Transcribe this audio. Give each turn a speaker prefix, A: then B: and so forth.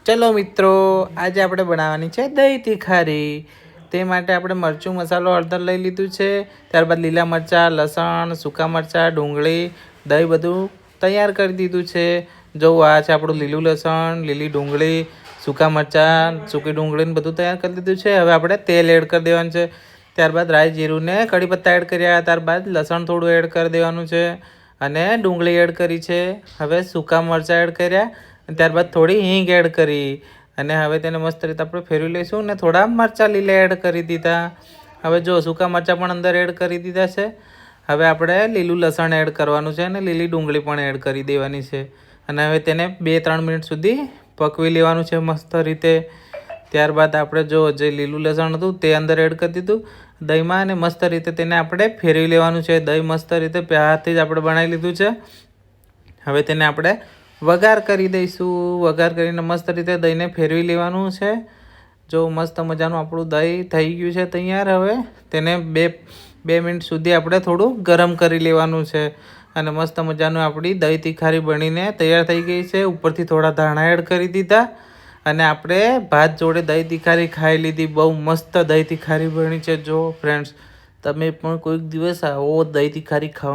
A: चलो मित्रों, आज આપણે બનાવવાની છે દહીં તીખારી। તે માટે આપણે મરચું મસાલો હળદર લઈ લીધું છે, ત્યારબાદ લીલા મરચાં, લસણ, સૂકા મરચાં, ડુંગળી, દહીં બધું તૈયાર કરી દીધું છે। જો આ છે આપણું લીલું લસણ, લીલી ડુંગળી, સૂકા મરચાં, સૂકી ડુંગળીને બધું તૈયાર કરી દીધું છે। હવે આપણે તેલ એડ કરી દેવાનું છે, ત્યારબાદ રાઈ જીરું ને કડી પત્તા એડ કર્યા, ત્યારબાદ લસણ થોડું એડ કરી દેવાનું છે અને ડુંગળી એડ કરી છે। હવે સૂકા મરચાં એડ કર્યા, ત્યારબાદ થોડી હિંગ એડ કરી અને હવે તેને મસ્ત રીતે આપણે ફેરવી લઈશું અને થોડા મરચાં લીલા એડ કરી દીધા। હવે જો સૂકા મરચાં પણ અંદર એડ કરી દીધા છે। હવે આપણે લીલું લસણ એડ કરવાનું છે અને લીલી ડુંગળી પણ એડ કરી દેવાની છે અને હવે તેને 2-3 મિનિટ સુધી પકવી લેવાનું છે મસ્ત રીતે। ત્યારબાદ આપણે જો જે લીલું લસણ હતું તે અંદર એડ કરી દીધું દહીંમાં અને મસ્ત રીતે તેને આપણે ફેરવી લેવાનું છે। દહીં મસ્ત રીતે હાથથી જ આપણે બનાવી લીધું છે। હવે તેને આપણે વઘાર કરી દઈશું। વઘાર કરીને મસ્ત રીતે દહીંને ફેરવી લેવાનું છે। જો મસ્ત મજાનું આપણું દહીં થઈ ગયું છે તૈયાર। હવે તેને બે મિનિટ સુધી આપણે થોડું ગરમ કરી લેવાનું છે અને મસ્ત મજાનું આપણી દહીં તીખારી બનીને તૈયાર થઈ ગઈ છે। ઉપરથી થોડા ધાણા એડ કરી દીધા અને આપણે ભાત જોડે દહીં તીખારી ખાઈ લીધી। બહુ મસ્ત દહીં તીખારી બની છે। જો ફ્રેન્ડ્સ, તમે પણ કોઈક દિવસ આવો દહીં તીખારી ખાઓ।